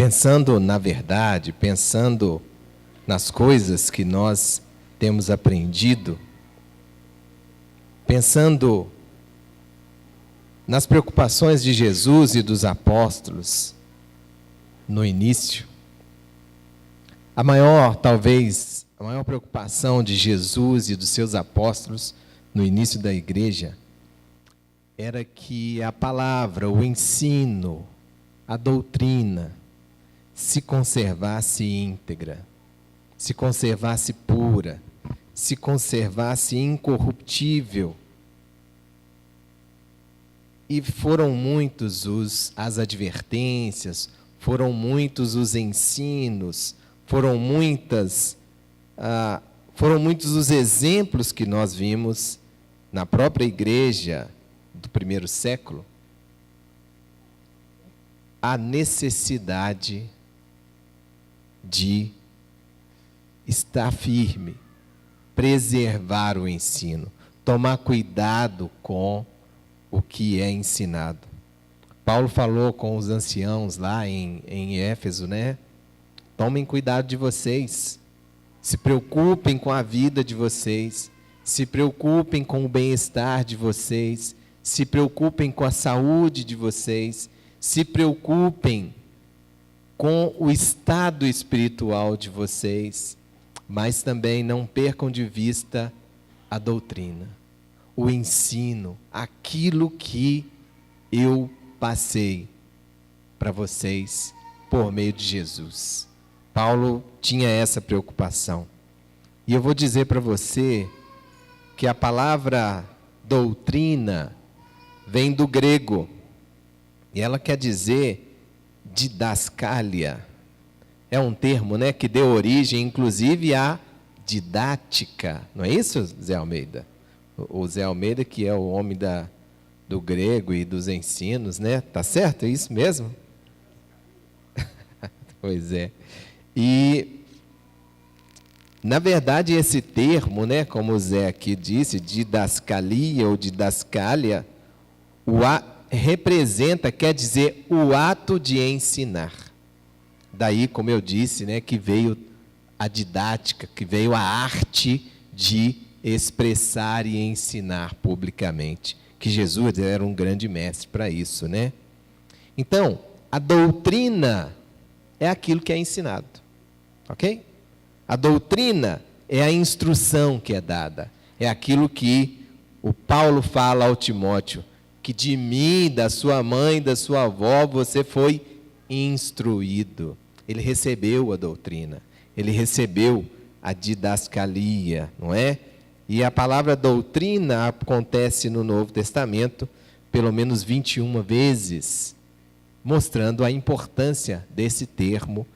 pensando na verdade, pensando nas coisas que nós temos aprendido, pensando nas preocupações de Jesus e dos apóstolos no início, a maior preocupação de Jesus e dos seus apóstolos no início da igreja era que a palavra, o ensino, a doutrina se conservasse íntegra, se conservasse pura, se conservasse incorruptível. E foram muitos as advertências, foram muitos os ensinos, foram muitos os exemplos que nós vimos na própria igreja do primeiro século, a necessidade de estar firme, preservar o ensino, tomar cuidado com o que é ensinado. Paulo falou com os anciãos lá em Éfeso, né? Tomem cuidado de vocês, se preocupem com a vida de vocês, se preocupem com o bem-estar de vocês, se preocupem com a saúde de vocês, se preocupem com o estado espiritual de vocês, mas também não percam de vista a doutrina, o ensino, aquilo que eu passei para vocês por meio de Jesus. Paulo tinha essa preocupação. E eu vou dizer para você que a palavra doutrina vem do grego, e ela quer dizer didascalia. É um termo, né, que deu origem, inclusive, à didática. Não é isso, Zé Almeida? O Zé Almeida, que é o homem do grego e dos ensinos, né? Tá certo? É isso mesmo? Pois é. E, na verdade, esse termo, né, como o Zé aqui disse, didascalia ou didascalia, representa, quer dizer, o ato de ensinar. Daí, como eu disse, né, que veio a didática, que veio a arte de expressar e ensinar publicamente, que Jesus era um grande mestre para isso, né? Então, a doutrina é aquilo que é ensinado, ok? A doutrina é a instrução que é dada, é aquilo que o Paulo fala ao Timóteo, que de mim, da sua mãe, da sua avó, você foi instruído. Ele recebeu a doutrina, ele recebeu a didascalia, não é? E a palavra doutrina acontece no Novo Testamento pelo menos 21 vezes, mostrando a importância desse termo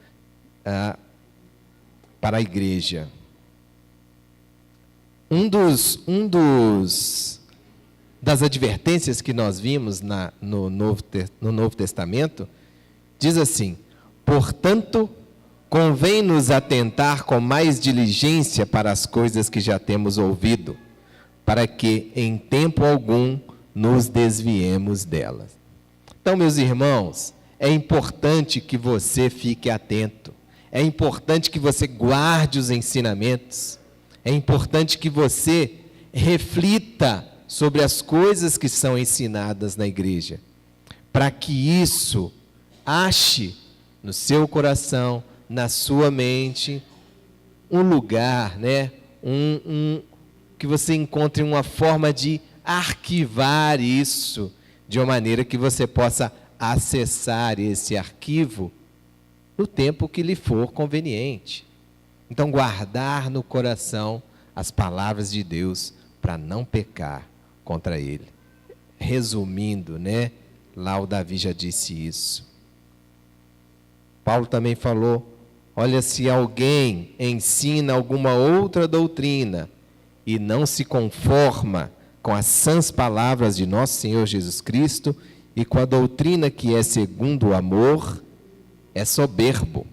para a igreja. Das advertências que nós vimos no Novo Testamento, diz assim: portanto, convém-nos atentar com mais diligência para as coisas que já temos ouvido, para que em tempo algum nos desviemos delas. Então, meus irmãos, é importante que você fique atento, é importante que você guarde os ensinamentos, é importante que você reflita sobre as coisas que são ensinadas na igreja, para que isso ache no seu coração, na sua mente, um lugar, né? Que você encontre uma forma de arquivar isso, de uma maneira que você possa acessar esse arquivo no tempo que lhe for conveniente. Então, guardar no coração as palavras de Deus para não pecar contra ele. Resumindo, né? Lá o Davi já disse isso. Paulo também falou: olha, se alguém ensina alguma outra doutrina e não se conforma com as sãs palavras de nosso Senhor Jesus Cristo e com a doutrina que é segundo o amor, é soberbo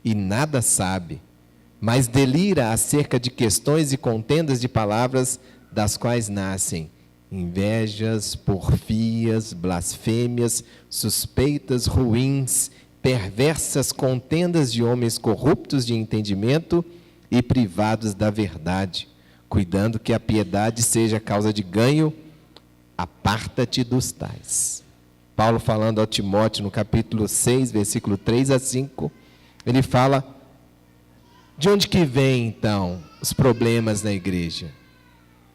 e nada sabe, mas delira acerca de questões e contendas de palavras, das quais nascem invejas, porfias, blasfêmias, suspeitas ruins, perversas contendas de homens corruptos de entendimento e privados da verdade, cuidando que a piedade seja causa de ganho, aparta-te dos tais. Paulo falando ao Timóteo no capítulo 6, versículo 3 a 5, ele fala, de onde que vem então os problemas na igreja?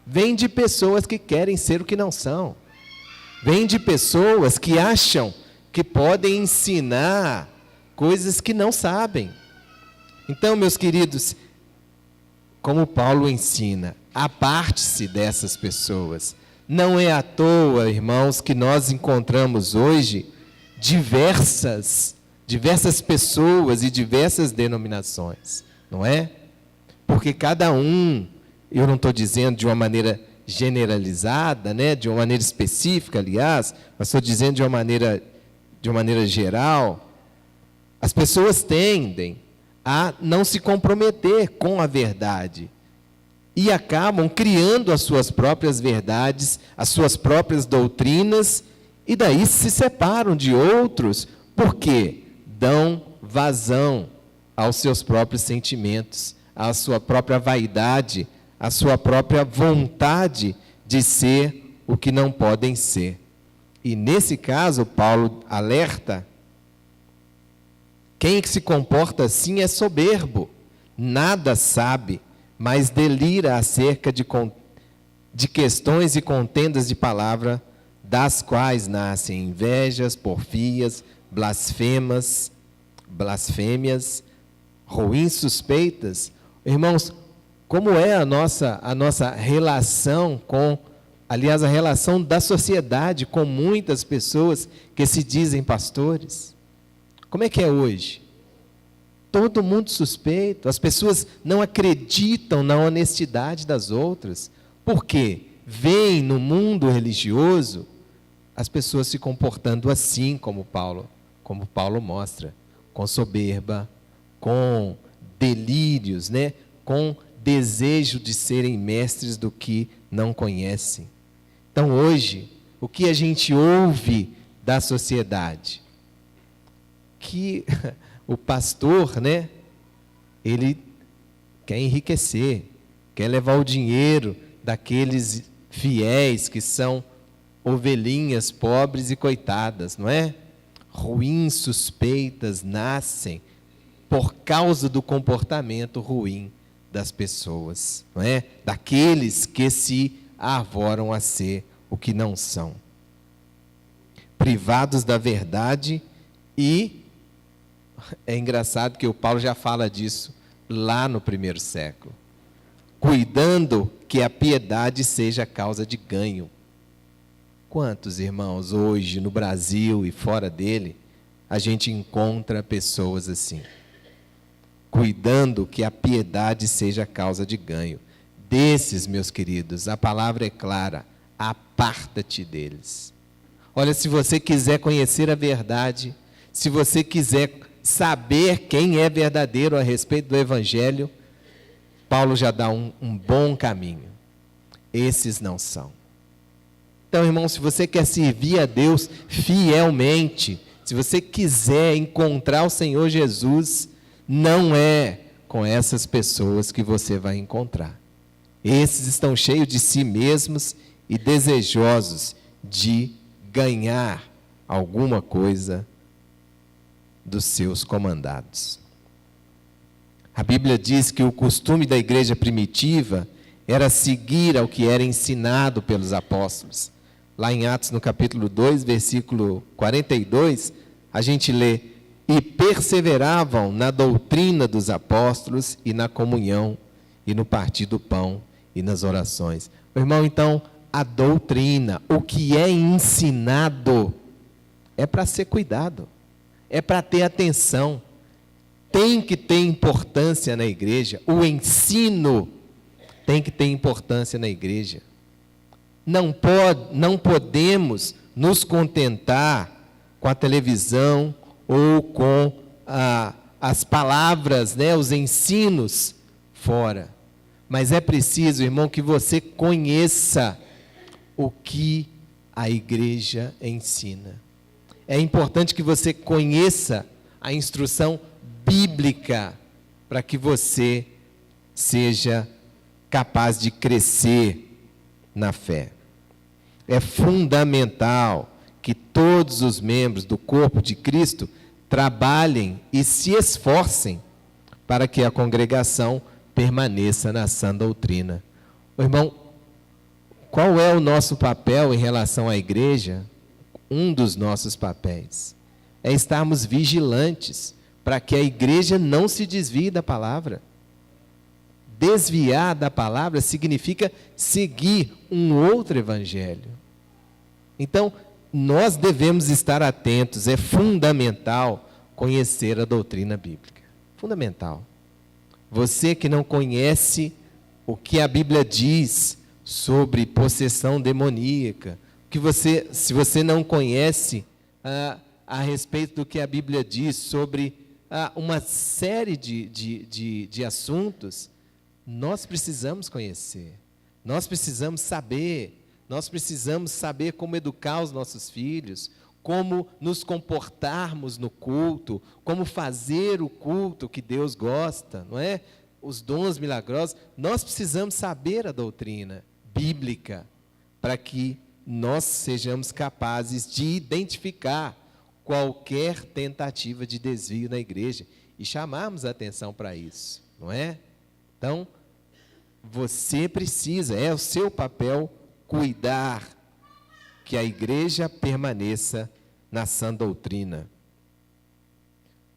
Vem de pessoas que querem ser o que não são. Vem de pessoas que acham que podem ensinar coisas que não sabem. Então, meus queridos, como Paulo ensina, aparte-se dessas pessoas. Não é à toa, irmãos, que nós encontramos hoje diversas pessoas e diversas denominações, não é? Porque cada um, eu não estou dizendo de uma maneira generalizada, né, de uma maneira específica, aliás, mas estou dizendo de uma maneira geral, as pessoas tendem a não se comprometer com a verdade e acabam criando as suas próprias verdades, as suas próprias doutrinas, e daí se separam de outros, porque dão vazão aos seus próprios sentimentos, à sua própria vaidade, à sua própria vontade de ser o que não podem ser. E nesse caso, Paulo alerta, quem se comporta assim é soberbo, nada sabe, mas delira acerca de questões e contendas de palavra, das quais nascem invejas, porfias, blasfêmias, ruins suspeitas. Irmãos, como é a nossa relação aliás, a relação da sociedade com muitas pessoas que se dizem pastores? Como é que é hoje? Todo mundo suspeito, as pessoas não acreditam na honestidade das outras, porque veem no mundo religioso as pessoas se comportando assim, como Paulo mostra, com soberba, com delírios, né? Com desejo de serem mestres do que não conhecem. Então hoje, o que a gente ouve da sociedade? Que o pastor, né, ele quer enriquecer, quer levar o dinheiro daqueles fiéis que são ovelhinhas pobres e coitadas, não é? Ruins suspeitas nascem por causa do comportamento ruim das pessoas, não é? Daqueles que se arvoram a ser o que não são. Privados da verdade. E é engraçado que o Paulo já fala disso lá no primeiro século. Cuidando que a piedade seja causa de ganho. Quantos irmãos hoje no Brasil e fora dele, a gente encontra pessoas assim? Cuidando que a piedade seja causa de ganho. Desses, meus queridos, a palavra é clara, aparta-te deles. Olha, se você quiser conhecer a verdade, se você quiser saber quem é verdadeiro a respeito do Evangelho, Paulo já dá um bom caminho. Esses não são. Então, irmão, se você quer servir a Deus fielmente, se você quiser encontrar o Senhor Jesus, não é com essas pessoas que você vai encontrar. Esses estão cheios de si mesmos e desejosos de ganhar alguma coisa dos seus comandados. A Bíblia diz que o costume da igreja primitiva era seguir ao que era ensinado pelos apóstolos. Lá em Atos, no capítulo 2, versículo 42, a gente lê: e perseveravam na doutrina dos apóstolos e na comunhão, e no partir do pão e nas orações. Meu irmão, então, a doutrina, o que é ensinado, é para ser cuidado, é para ter atenção, tem que ter importância na igreja, o ensino tem que ter importância na igreja. Não podemos nos contentar com a televisão ou com as palavras, né, os ensinos fora. Mas é preciso, irmão, que você conheça o que a igreja ensina. É importante que você conheça a instrução bíblica para que você seja capaz de crescer na fé. É fundamental que todos os membros do corpo de Cristo trabalhem e se esforcem para que a congregação permaneça na sã doutrina. Irmão, qual é o nosso papel em relação à igreja? Um dos nossos papéis é estarmos vigilantes para que a igreja não se desvie da palavra. Desviar da palavra significa seguir um outro evangelho. Então, nós devemos estar atentos, é fundamental conhecer a doutrina bíblica. Fundamental. Você que não conhece o que a Bíblia diz sobre possessão demoníaca, se você não conhece a respeito do que a Bíblia diz sobre uma série de assuntos, nós precisamos conhecer, nós precisamos saber como educar os nossos filhos, como nos comportarmos no culto, como fazer o culto que Deus gosta, não é? Os dons milagrosos. Nós precisamos saber a doutrina bíblica para que nós sejamos capazes de identificar qualquer tentativa de desvio na igreja e chamarmos a atenção para isso, não é? Então, você precisa, é o seu papel cuidar que a igreja permaneça na sã doutrina.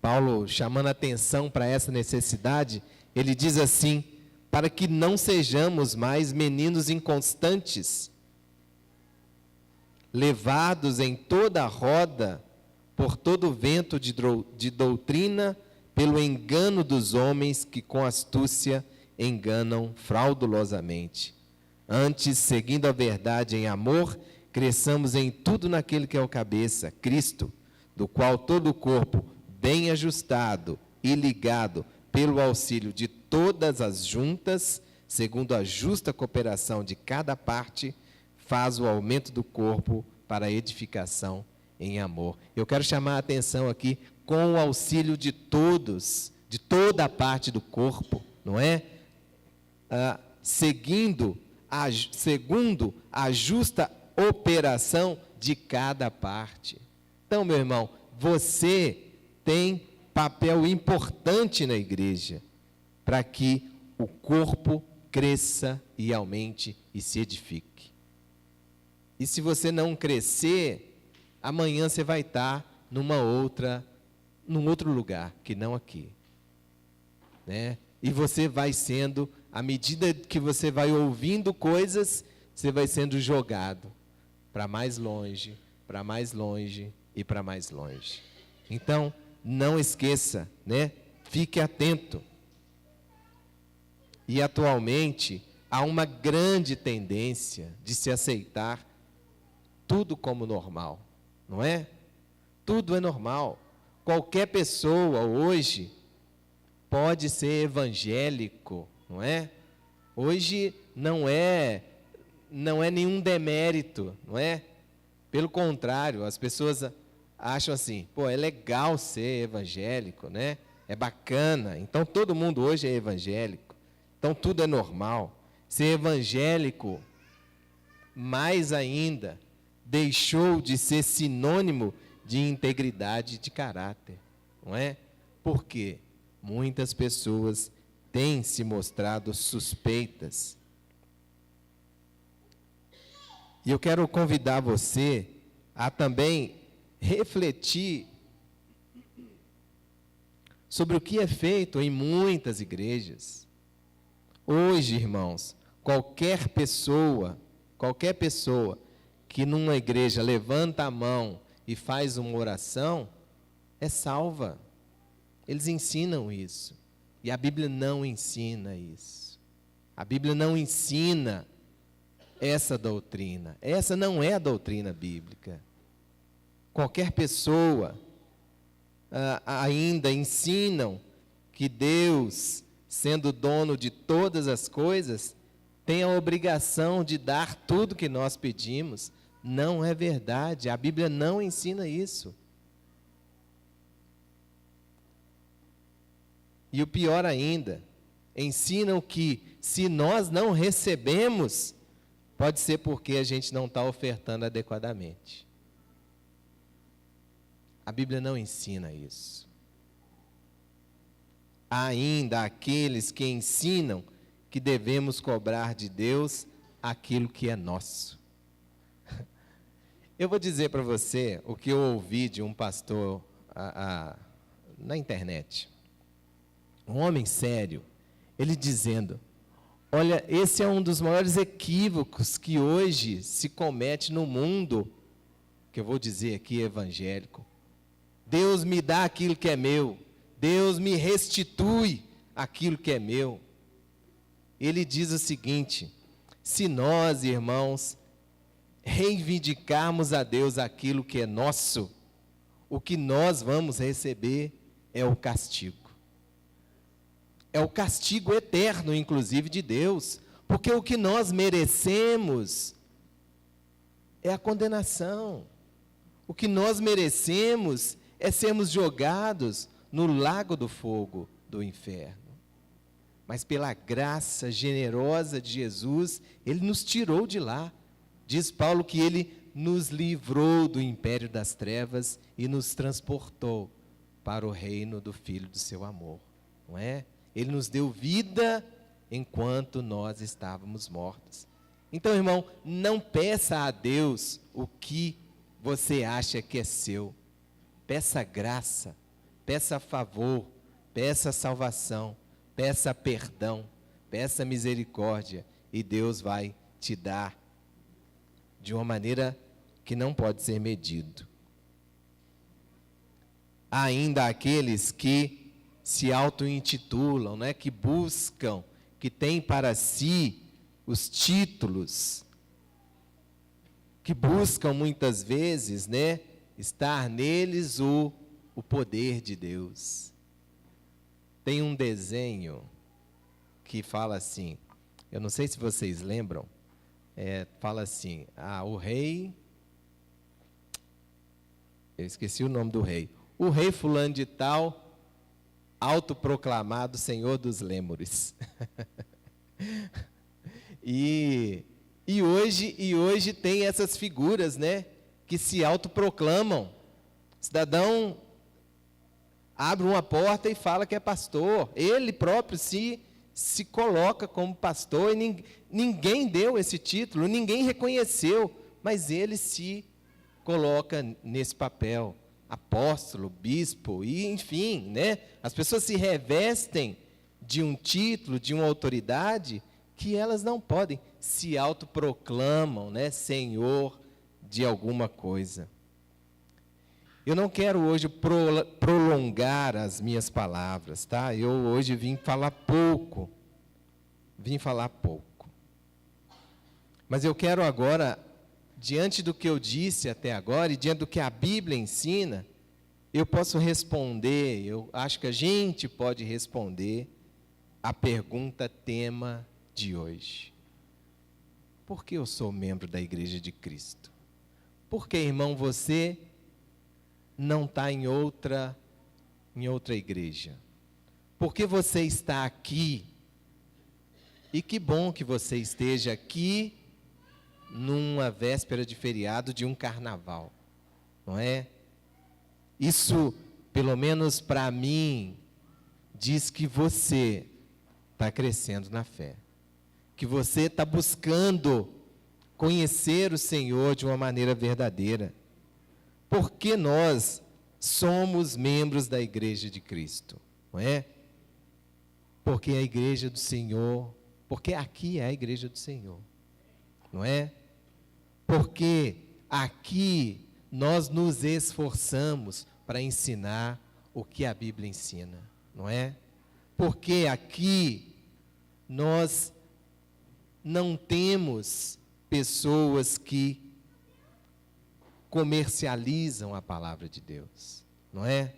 Paulo, chamando a atenção para essa necessidade, ele diz assim: para que não sejamos mais meninos inconstantes, levados em toda a roda por todo vento de doutrina, pelo engano dos homens que com astúcia enganam fraudulosamente. Antes, seguindo a verdade em amor, cresçamos em tudo naquele que é o cabeça, Cristo, do qual todo o corpo, bem ajustado e ligado pelo auxílio de todas as juntas, segundo a justa cooperação de cada parte, faz o aumento do corpo para a edificação em amor. Eu quero chamar a atenção aqui, com o auxílio de todos, de toda a parte do corpo, não é? Segundo a justa operação de cada parte. Então, meu irmão, você tem papel importante na igreja para que o corpo cresça e aumente e se edifique. E se você não crescer, amanhã você vai estar num outro lugar, que não aqui. Né? E você vai sendo, à medida que você vai ouvindo coisas, você vai sendo jogado para mais longe e para mais longe. Então, não esqueça, né? Fique atento. E atualmente, há uma grande tendência de se aceitar tudo como normal, não é? Tudo é normal. Qualquer pessoa hoje pode ser evangélico, não é? Hoje não é nenhum demérito, não é? Pelo contrário, as pessoas acham assim, é legal ser evangélico, né? É bacana, então todo mundo hoje é evangélico, então tudo é normal. Ser evangélico, mais ainda, deixou de ser sinônimo de integridade de caráter, não é? Por quê? Muitas pessoas têm se mostrado suspeitas. E eu quero convidar você a também refletir sobre o que é feito em muitas igrejas. Hoje, irmãos, qualquer pessoa que numa igreja levanta a mão e faz uma oração, é salva. Eles ensinam isso. E a Bíblia não ensina isso. A Bíblia não ensina essa doutrina. Essa não é a doutrina bíblica. Qualquer pessoa ainda ensinam que Deus, sendo dono de todas as coisas, tem a obrigação de dar tudo que nós pedimos. Não é verdade. A Bíblia não ensina isso. E o pior ainda, ensinam que se nós não recebemos, pode ser porque a gente não está ofertando adequadamente. A Bíblia não ensina isso. Há ainda aqueles que ensinam que devemos cobrar de Deus aquilo que é nosso. Eu vou dizer para você o que eu ouvi de um pastor na internet. Um homem sério, ele dizendo: olha, esse é um dos maiores equívocos que hoje se comete no mundo, que eu vou dizer aqui evangélico. Deus me dá aquilo que é meu, Deus me restitui aquilo que é meu. Ele diz o seguinte: se nós, irmãos, reivindicarmos a Deus aquilo que é nosso, o que nós vamos receber é o castigo. É o castigo eterno, inclusive, de Deus, porque o que nós merecemos é a condenação. O que nós merecemos é sermos jogados no lago do fogo do inferno. Mas pela graça generosa de Jesus, Ele nos tirou de lá. Diz Paulo que Ele nos livrou do império das trevas e nos transportou para o reino do Filho do seu amor. Não é? Ele nos deu vida enquanto nós estávamos mortos. Então, irmão, não peça a Deus o que você acha que é seu. Peça graça, peça favor, peça salvação, peça perdão, peça misericórdia, e Deus vai te dar de uma maneira que não pode ser medido. Há ainda aqueles que se auto-intitulam, né, que buscam, que têm para si os títulos, que buscam muitas vezes, né, estar neles o poder de Deus. Tem um desenho que fala assim, eu não sei se vocês lembram, fala assim, o rei, eu esqueci o nome do rei, o rei fulano de tal, autoproclamado Senhor dos Lêmures. e hoje tem essas figuras, né, que se autoproclamam. O cidadão abre uma porta e fala que é pastor. Ele próprio se coloca como pastor, e ninguém deu esse título, ninguém reconheceu, mas ele se coloca nesse papel. Apóstolo, bispo, e enfim, né? As pessoas se revestem de um título, de uma autoridade, que elas não podem, se autoproclamam, né, Senhor de alguma coisa. Eu não quero hoje prolongar as minhas palavras, tá? Eu hoje vim falar pouco. Mas eu quero agora, diante do que eu disse até agora, e diante do que a Bíblia ensina, eu posso responder, eu acho que a gente pode responder a pergunta tema de hoje. Por que eu sou membro da Igreja de Cristo? Porque, irmão, você não está em outra igreja? Por que você está aqui? E que bom que você esteja aqui numa véspera de feriado de um carnaval, não é? Isso, pelo menos para mim, diz que você está crescendo na fé, que você está buscando conhecer o Senhor de uma maneira verdadeira, porque nós somos membros da Igreja de Cristo, não é? Porque a Igreja do Senhor, porque aqui é a Igreja do Senhor, não é? Porque aqui nós nos esforçamos para ensinar o que a Bíblia ensina, não é? Porque aqui nós não temos pessoas que comercializam a palavra de Deus, não é?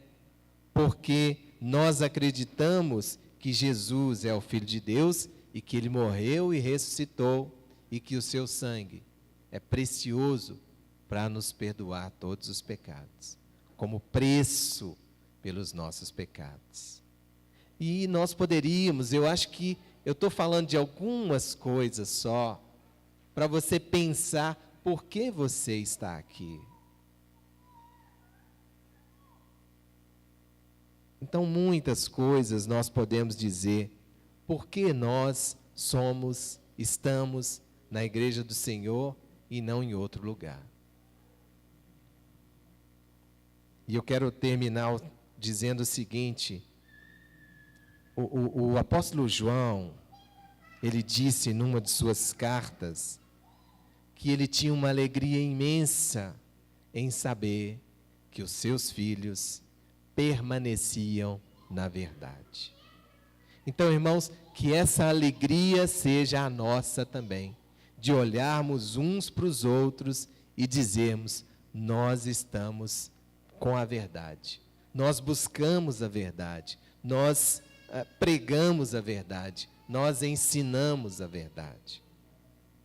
Porque nós acreditamos que Jesus é o Filho de Deus e que Ele morreu e ressuscitou e que o seu sangue é precioso para nos perdoar todos os pecados, como preço pelos nossos pecados. E nós poderíamos, eu acho que eu estou falando de algumas coisas só, para você pensar por que você está aqui. Então, muitas coisas nós podemos dizer, por que nós estamos na igreja do Senhor e não em outro lugar. E eu quero terminar dizendo o seguinte, o apóstolo João, ele disse numa de suas cartas, que ele tinha uma alegria imensa em saber que os seus filhos permaneciam na verdade. Então, irmãos, que essa alegria seja a nossa também, de olharmos uns para os outros e dizermos, nós estamos com a verdade, nós buscamos a verdade, nós pregamos a verdade, nós ensinamos a verdade.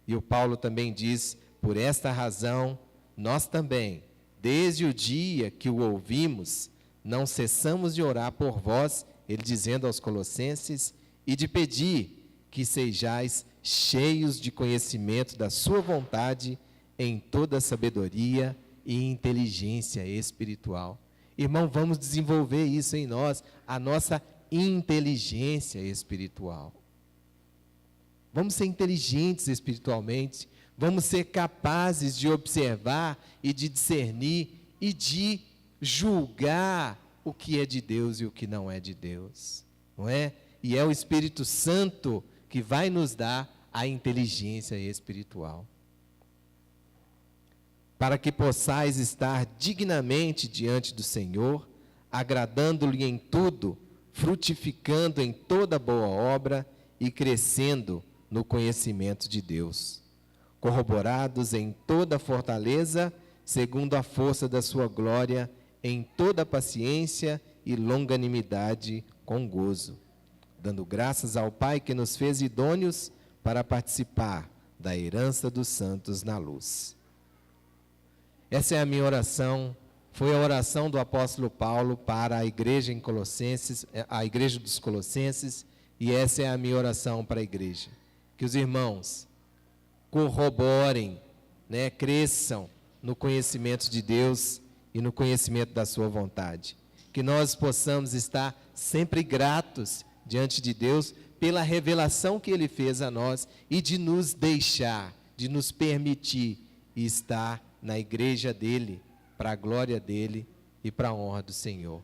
E o Paulo também diz, por esta razão, nós também, desde o dia que o ouvimos, não cessamos de orar por vós, ele dizendo aos Colossenses, e de pedir que sejais cheios de conhecimento da sua vontade em toda sabedoria e inteligência espiritual. Irmão, vamos desenvolver isso em nós, a nossa inteligência espiritual. Vamos ser inteligentes espiritualmente, vamos ser capazes de observar e de discernir e de julgar o que é de Deus e o que não é de Deus, não é? E é o Espírito Santo que vai nos dar a inteligência espiritual. Para que possais estar dignamente diante do Senhor, agradando-lhe em tudo, frutificando em toda boa obra e crescendo no conhecimento de Deus, corroborados em toda fortaleza, segundo a força da sua glória, em toda paciência e longanimidade com gozo, dando graças ao Pai que nos fez idôneos para participar da herança dos santos na luz. Essa é a minha oração, foi a oração do apóstolo Paulo para a igreja em Colossenses, a igreja dos Colossenses, e essa é a minha oração para a igreja. Que os irmãos corroborem, cresçam no conhecimento de Deus e no conhecimento da sua vontade. Que nós possamos estar sempre gratos diante de Deus pela revelação que Ele fez a nós e de nos deixar, de nos permitir estar na igreja dEle, para a glória dEle e para a honra do Senhor.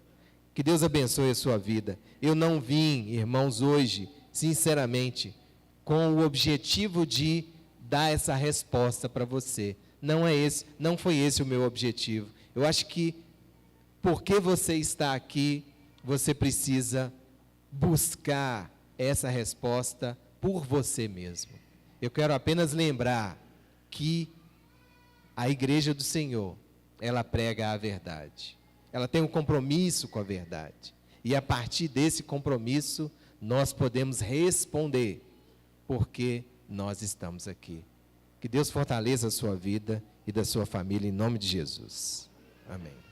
Que Deus abençoe a sua vida. Eu não vim, irmãos, hoje, sinceramente, com o objetivo de dar essa resposta para você. Não foi esse o meu objetivo. Eu acho que, porque você está aqui, você precisa buscar essa resposta por você mesmo. Eu quero apenas lembrar que a igreja do Senhor, ela prega a verdade. Ela tem um compromisso com a verdade. E a partir desse compromisso, nós podemos responder porque nós estamos aqui. Que Deus fortaleça a sua vida e da sua família em nome de Jesus. Amém.